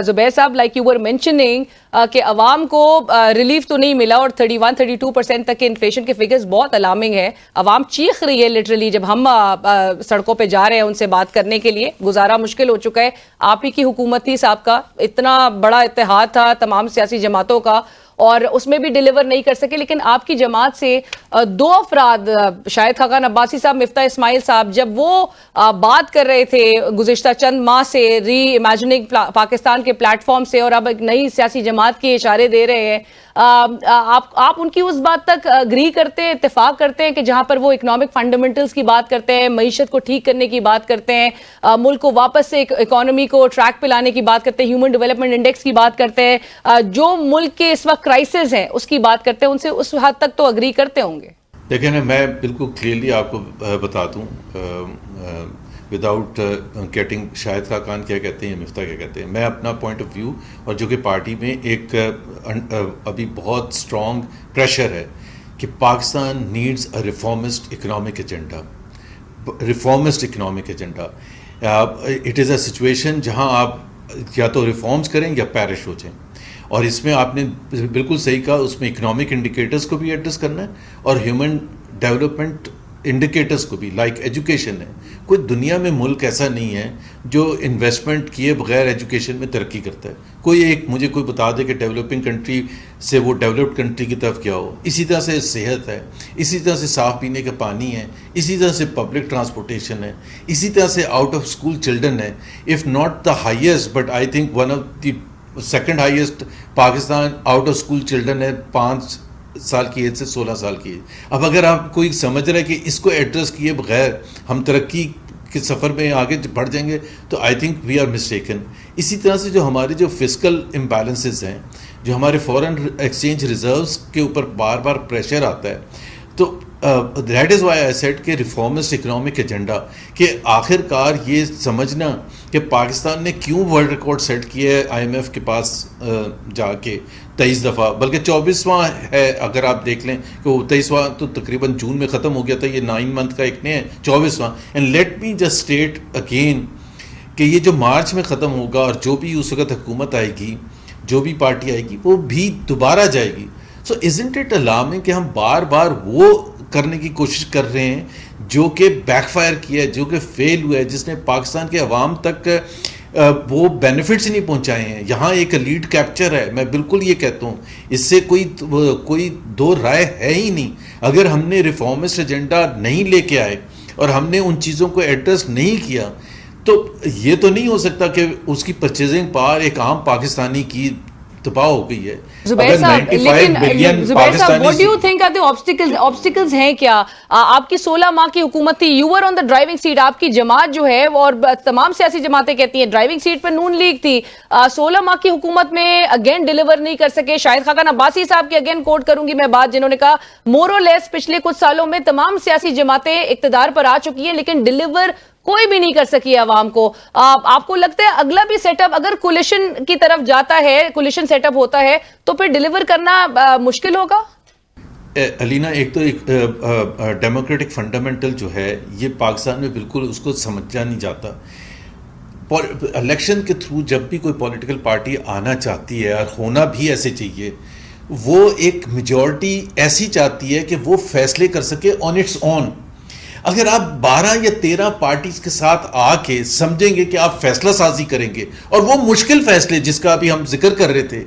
زبیر صاحب, like you were mentioning کہ عوام کو ریلیف تو نہیں ملا اور 31-32% تک کے انفلیشن کے فگرز بہت الارمنگ ہے. عوام چیخ رہی ہے لٹرلی. جب ہم سڑکوں پہ جا رہے ہیں ان سے بات کرنے کے لیے, گزارا مشکل ہو چکا ہے. آپ ہی کی حکومت تھی صاحب کا, اتنا بڑا اتحاد تھا تمام سیاسی جماعتوں کا, اور اس میں بھی ڈیلیور نہیں کر سکے. لیکن آپ کی جماعت سے دو افراد, شاہد خاقان عباسی صاحب, مفتاح اسماعیل صاحب, جب وہ بات کر رہے تھے گزشتہ چند ماہ سے ری امیجننگ پاکستان کے پلیٹ فارم سے, اور اب ایک نئی سیاسی جماعت کے اشارے دے رہے ہیں, آپ ان کی اس بات تک اگری کرتے ہیں, اتفاق کرتے ہیں کہ جہاں پر وہ اکنامک فنڈامنٹلز کی بات کرتے ہیں, معیشت کو ٹھیک کرنے کی بات کرتے ہیں, ملک کو واپس سے اکانومی کو ٹریک پہ لانے کی بات کرتے ہیں, ہیومن ڈیولپمنٹ انڈیکس کی بات کرتے ہیں, جو ملک کے اس وقت کرائسس ہیں اس کی بات کرتے ہیں, ان سے اس حد تک تو اگری کرتے ہوں گے؟ دیکھیں نا, میں بالکل کلیئرلی آپ کو بتا دوں وداؤٹ گیٹنگ شاہد خاقان کیا کہتے ہیں, مفتاح کیا کہتے ہیں. میں اپنا پوائنٹ آف ویو, اور جو کہ پارٹی میں ایک ابھی بہت اسٹرانگ پریشر ہے کہ Pakistan needs a reformist economic agenda. Reformist economic agenda, it is a situation جہاں آپ یا تو ریفارمز کریں یا پیرش ہو جائیں. اور اس میں آپ نے بالکل صحیح کہا, اس میں اکنامک انڈیکیٹرز کو بھی ایڈریس کرنا ہے اور ہیومن ڈیولپمنٹ انڈیکیٹرز کو بھی, لائک ایجوکیشن ہے. کوئی دنیا میں ملک ایسا نہیں ہے جو انویسٹمنٹ کیے بغیر ایجوکیشن میں ترقی کرتا ہے. کوئی ایک مجھے کوئی بتا دے کہ ڈیولپنگ کنٹری سے وہ ڈیولپڈ کنٹری کی طرف کیا ہو. اسی طرح سے صحت ہے, اسی طرح سے صاف پینے کا پانی ہے, اسی طرح سے پبلک ٹرانسپورٹیشن ہے, اسی طرح سے آؤٹ آف اسکول چلڈرن ہے. If not the highest but I think one of the second highest Pakistan out of school children ہے 5 سال کی ایج سے 16 سال کی ایج. اب اگر آپ کوئی سمجھ رہے کہ اس کو ایڈریس کیے بغیر ہم ترقی کے سفر میں آگے بڑھ جائیں گے تو I think we are mistaken. اسی طرح سے جو ہمارے جو فسکل امبیلنسز ہیں, جو ہمارے فورن ایکسچینج ریزروز کے اوپر بار بار پریشر آتا ہے, تو that is why I said کہ ریفارمسٹ اکنامک ایجنڈا, کہ آخر کار یہ سمجھنا کہ پاکستان نے کیوں ورلڈ ریکارڈ سیٹ کیا ہے آئی ایم ایف کے پاس جا کے 23 دفعہ, بلکہ 24واں ہے. اگر آپ دیکھ لیں کہ وہ 23واں تو تقریباً جون میں ختم ہو گیا تھا, یہ 9 منتھ کا ایک نہیں ہے, 24واں. And let me just state again کہ یہ جو مارچ میں ختم ہوگا, اور جو بھی اس وقت حکومت آئے گی, جو بھی پارٹی آئے گی, وہ بھی دوبارہ جائے گی. سو ازنٹ اٹ الارمنگ کہ ہم بار بار وہ کرنے کی کوشش کر رہے ہیں جو کہ بیک فائر کیا ہے, جو کہ فیل ہوا ہے, جس نے پاکستان کے عوام تک وہ بینیفٹس نہیں پہنچائے ہیں. یہاں ایک لیڈ کیپچر ہے, میں بالکل یہ کہتا ہوں, اس سے کوئی دو رائے ہے ہی نہیں. اگر ہم نے ریفارمسٹ ایجنڈا نہیں لے کے آئے اور ہم نے ان چیزوں کو ایڈریس نہیں کیا, تو یہ تو نہیں ہو سکتا کہ اس کی پرچیزنگ پاور ایک عام پاکستانی کی تباہ ہو گئی ہے. زبیر صاحب, لیکن زبیر صاحب, what do you think are the obstacles ہیں کیا؟ آپ کی 16 ماہ کی حکومت تھی, you were on the driving seat. آپ کی جماعت جو ہے اور تمام سیاسی جماعتیں کہتی ہیں ڈرائیونگ سیٹ پہ نون لیگ تھی. 16 ماہ کی حکومت میں اگین ڈیلیور نہیں کر سکے. شاہد خاقان عباسی صاحب کی اگین کوٹ کروں گی میں بات, جنہوں نے کہا مور اور لیس پچھلے کچھ سالوں میں تمام سیاسی جماعتیں اقتدار پر آ چکی ہیں لیکن ڈیلیور کوئی بھی نہیں کر سکی عوام کو. آپ کو لگتا ہے اگلا بھی سیٹ اپ اگر کولیشن کی طرف جاتا ہے, کولیشن سیٹ اپ ہوتا ہے, تو پھر ڈیلیور کرنا مشکل ہوگا؟ علینا, ایک تو ایک ڈیموکریٹک فنڈامنٹل جو ہے یہ پاکستان میں بالکل اس کو سمجھا نہیں جاتا. الیکشن کے تھرو جب بھی کوئی پولیٹیکل پارٹی آنا چاہتی ہے, اور ہونا بھی ایسے چاہیے, وہ ایک میجورٹی ایسی چاہتی ہے کہ وہ فیصلے کر سکے آن اٹس اون. اگر آپ 12 یا 13 پارٹیز کے ساتھ آ کے سمجھیں گے کہ آپ فیصلہ سازی کریں گے, اور وہ مشکل فیصلے جس کا ابھی ہم ذکر کر رہے تھے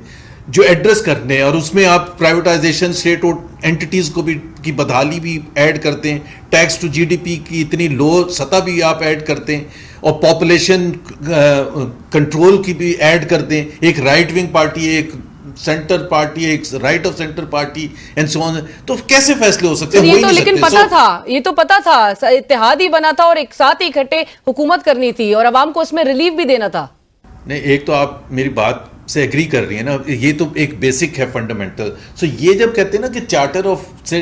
جو ایڈریس کرنے, اور اس میں آپ پرائیویٹائزیشن, اسٹیٹ اینٹیز کو بھی کی بدحالی بھی ایڈ کرتے ہیں, ٹیکس ٹو جی ڈی پی کی اتنی لو سطح بھی آپ ایڈ کرتے ہیں, اور پاپولیشن کنٹرول کی بھی ایڈ کرتے ہیں. ایک رائٹ ونگ پارٹی, ایک سینٹر پارٹی, ایک right of centre party, and so on. تو کیسے فیصلے ہو سکتے ہیں؟ یہ تو لیکن پتا تھا, یہ تو پتا تھا, اتحاد ہی بنا تھا اور ایک ساتھ ہی اکٹھے حکومت کرنی تھی اور عوام کو اس میں ریلیف بھی دینا تھا. نہیں, ایک تو آپ میری بات سے ایگری کر رہی ہیں نا, یہ تو ایک بیسک ہے فنڈامنٹل. سو یہ جب کہتے ہیں نا کہ چارٹر آف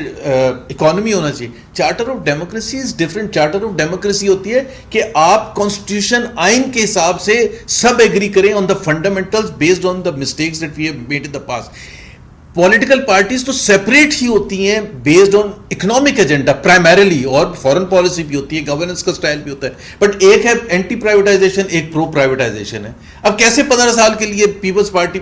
اکانومی ہونا چاہیے, charter of democracy is different. Charter of democracy ہوتی ہے کہ آپ کانسٹیٹیوشن آئین کے حساب سے سب ایگری کریں on the fundamentals based on the mistakes that we have made in the past. Political parties تو سیپریٹ ہی ہوتی ہیں based on economic agenda primarily, اور فورن پالیسی بھی ہوتی ہے, گورننس کا سٹائل بھی ہوتا ہے, بٹ ایک ہے اینٹی پرائیویٹائزیشن, ایک پرو پرائیویٹائزیشن ہے. اب کیسے 15 سال کے لیے Peoples Party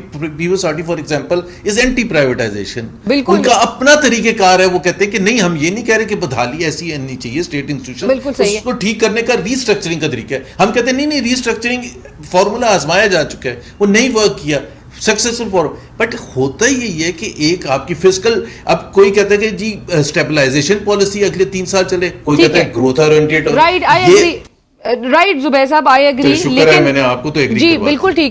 for example is anti privatization, ان کا اپنا طریقہ کار ہے, وہ کہتے ہیں کہ نہیں ہم یہ نہیں کہہ رہے کہ بدحالی ایسی نہیں چاہیے اسٹیٹ انسٹیٹیوشن, اس کو ٹھیک کرنے کا ریسٹرکچرنگ کا طریقہ ہے. ہم کہتے ہیں نہیں ریسٹرکچرنگ فارمولا آزمایا جا چکا ہے, وہ نہیں ورک کیا سکسیسفل فارم, بٹ ہوتا ہی ہے کہ ایک آپ کی فسکل, اب کوئی کہتا ہے کہ جی اسٹیبلائزیشن پالیسی اگلے 3 سال چلے, کوئی کہتا ہے growth oriented. Right, I agree, right Zubair sahab, I agri, شکر ہے میں نے آپ کو تو ایگری جی بالکل ٹھیک